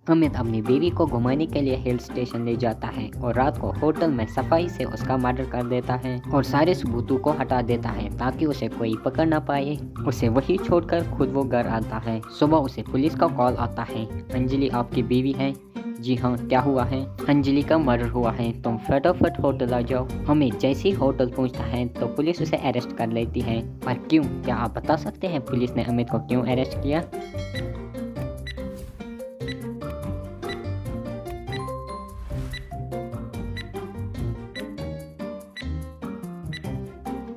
अमित अपनी बीवी को घुमाने के लिए हिल स्टेशन ले जाता है और रात को होटल में सफाई से उसका मर्डर कर देता है और सारे सबूतों को हटा देता है ताकि उसे कोई पकड़ ना पाए। उसे वही छोड़कर खुद वो घर आता है। सुबह उसे पुलिस का कॉल आता है, अंजलि आपकी बीवी है? जी हाँ, क्या हुआ है? अंजलि का मर्डर हुआ है, तुम फटाफट होटल आ जाओ। अमित जैसे ही होटल पहुंचता है तो पुलिस उसे अरेस्ट कर लेती है। पर क्यों? क्या आप बता सकते हैं पुलिस ने अमित को क्यों अरेस्ट किया?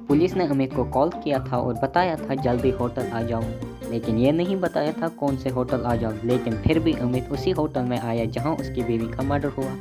पुलिस ने अमित को कॉल किया था और बताया था जल्दी होटल आ जाओ, लेकिन ये नहीं बताया था कौन से होटल आ जाओ। लेकिन फिर भी अमित उसी होटल में आया जहां उसकी बीवी का मर्डर हुआ।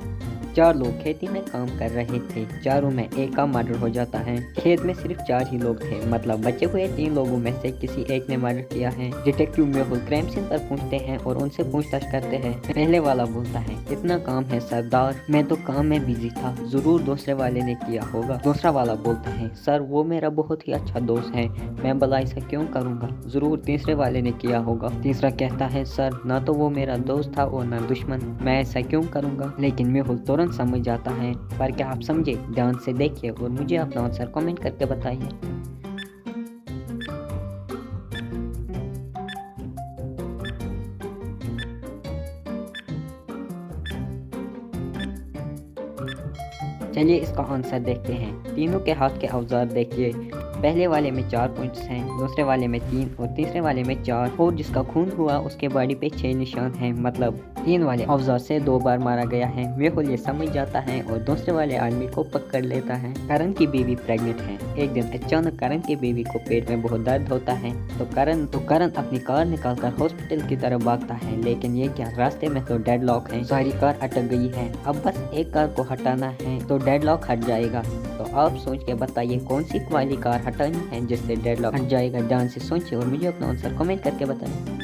4 लोग खेती में काम कर रहे थे, चारों में एक का मर्डर हो जाता है। खेत में सिर्फ 4 ही लोग थे, मतलब बचे हुए 3 लोगों में से किसी एक ने मर्डर किया है। डिटेक्टिव मेहुल क्राइम सीन पर पहुंचते हैं और उनसे पूछताछ करते हैं। पहले वाला बोलता है, इतना काम है सरदार, मैं तो काम में बिजी था, जरूर दूसरे वाले ने किया होगा। दूसरा वाला बोलता है, सर वो मेरा बहुत ही अच्छा दोस्त है, मैं भला ऐसा क्यों करूँगा, जरूर तीसरे वाले ने किया होगा। तीसरा कहता है, सर ना तो वो मेरा दोस्त था और ना दुश्मन, मैं ऐसा क्यों करूँगा। लेकिन मेहुल तुरंत समझ जाता है। पर क्या आप समझे? ध्यान से देखिए और मुझे अपना आंसर कमेंट करके बताइए। चलिए इसका आंसर देखते हैं। तीनों के हाथ के औजार देखिए, पहले वाले में 4 पॉइंट्स हैं, दूसरे वाले में 3 और तीसरे वाले में 4। और जिसका खून हुआ उसके बॉडी पे 6 निशान हैं, मतलब 3 वाले औजार से 2 बार मारा गया है। मेहुल ये समझ जाता है और दूसरे वाले आदमी को पकड़ लेता है। करण की बीवी प्रेग्नेंट है। एक दिन अचानक करण की बीवी को पेट में बहुत दर्द होता है तो करण अपनी कार निकालकर हॉस्पिटल की तरफ भागता है। लेकिन ये क्या, रास्ते में तो डेडलॉक है, सारी कार अटक गई है। अब बस एक कार को हटाना है तो डेडलॉक हट जाएगा। तो आप सोच के बताइए कौन सी वाली कार हटानी है जिससे डेडलॉक हट जाएगा। ध्यान से सोचिए और मुझे अपना आंसर कमेंट करके बताइए।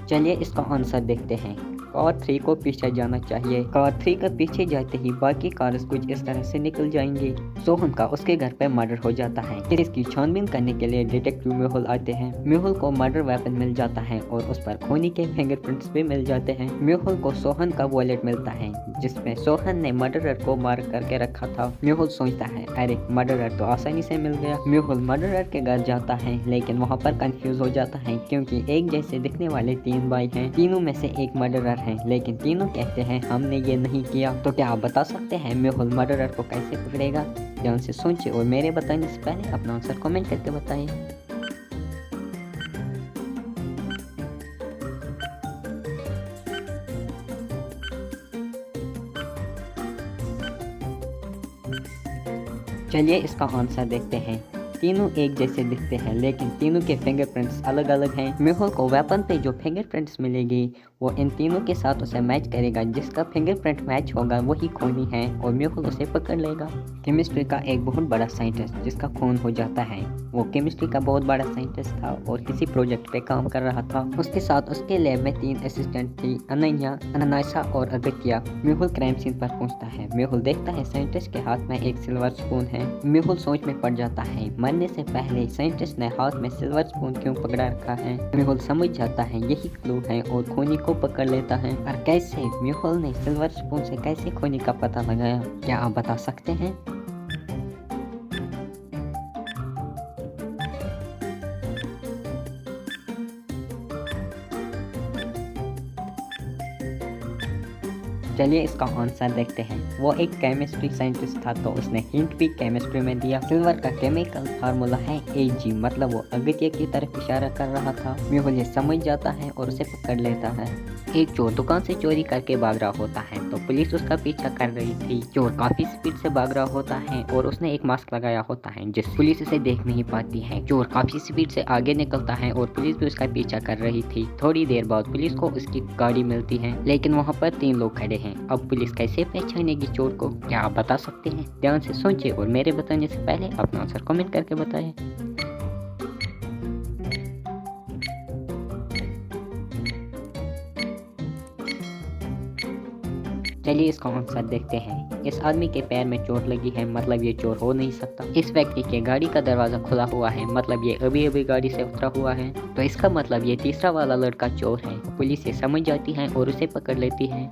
चलिए इसका आंसर देखते हैं। कार 3 को पीछे जाना चाहिए। कार 3 का पीछे जाते ही बाकी कार्स कुछ इस तरह से निकल जाएंगे। सोहन का उसके घर पे मर्डर हो जाता है। फिर इसकी छानबीन करने के लिए डिटेक्टिव मेहुल आते हैं। मेहुल को मर्डर वेपन मिल जाता है और उस पर खूनी के फिंगरप्रिंट्स भी मिल जाते हैं। मेहुल को सोहन का वॉलेट मिलता है जिसमें सोहन ने मर्डरर को मार करके रखा था। मेहुल सोचता है, अरे मर्डरर तो आसानी से मिल गया। मेहुल मर्डरर के घर जाता है लेकिन वहाँ पर कंफ्यूज हो जाता है क्योंकि एक जैसे दिखने वाले 3 भाई हैं। तीनों में से एक मर्डरर है, लेकिन तीनों कहते हैं हमने ये नहीं किया। तो क्या आप बता सकते हैं मेहुल मर्डरर को कैसे पकड़ेगा? ध्यान से सोचिए और मेरे बताने से पहले अपना आंसर कमेंट करके बताइए। चलिए इसका आंसर देखते हैं। तीनों एक जैसे दिखते हैं लेकिन तीनों के फिंगरप्रिंट्स अलग अलग हैं। मेहुल को वेपन पे जो फिंगरप्रिंट्स मिलेगी वो इन तीनों के साथ उसे मैच करेगा। जिसका फिंगरप्रिंट मैच होगा वही खूनी है और मेहुल उसे पकड़ लेगा। केमिस्ट्री का एक बहुत बड़ा साइंटिस्ट जिसका खून हो जाता है, वो केमिस्ट्री का बहुत बड़ा साइंटिस्ट था और किसी प्रोजेक्ट पे काम कर रहा था। उसके साथ उसके लैब में 3 असिस्टेंट थी, अनन्या, अनायसा और अगत्या। मेहुल क्राइम सीन पर पहुंचता है। मेहुल देखता है साइंटिस्ट के हाथ में एक सिल्वर स्पून है। मेहुल सोच में पड़ जाता है, मरने से पहले साइंटिस्ट ने हाथ में सिल्वर स्पून क्यों पकड़ा रखा है। मेहुल समझ जाता है यही क्लू है और खूनी को पकड़ लेता है। पर कैसे? मेहुल ने सिल्वर स्पून से कैसे खूनी का पता लगाया? क्या आप बता सकते हैं? चलिए इसका आंसर देखते हैं। वो एक केमिस्ट्री साइंटिस्ट था तो उसने हिंट भी केमिस्ट्री में दिया। सिल्वर का केमिकल फार्मूला है Ag, मतलब वो अगत्या की तरफ इशारा कर रहा था। मेहुल ये समझ जाता है और उसे पकड़ लेता है। एक चोर दुकान से चोरी करके भाग रहा होता है तो पुलिस उसका पीछा कर रही थी। चोर काफी स्पीड से भाग रहा होता है और उसने एक मास्क लगाया होता है जिससे पुलिस उसे देख नहीं पाती है। चोर काफी स्पीड से आगे निकलता है और पुलिस भी उसका पीछा कर रही थी। थोड़ी देर बाद पुलिस को उसकी गाड़ी मिलती है लेकिन वहाँ पर 3 लोग खड़े हैं। अब पुलिस कैसे पहचानेगी चोर को? क्या आप बता सकते हैं? ध्यान से सोचिए और मेरे बताने से पहले अपना आंसर कमेंट करके बताएं। चलिए इसका आंसर देखते हैं। इस आदमी के पैर में चोट लगी है, मतलब ये चोर हो नहीं सकता। इस व्यक्ति के गाड़ी का दरवाजा खुला हुआ है, मतलब ये अभी अभी गाड़ी से उतरा हुआ है, तो इसका मतलब ये तीसरा वाला लड़का चोर है। पुलिस ये समझ जाती है और उसे पकड़ लेती है।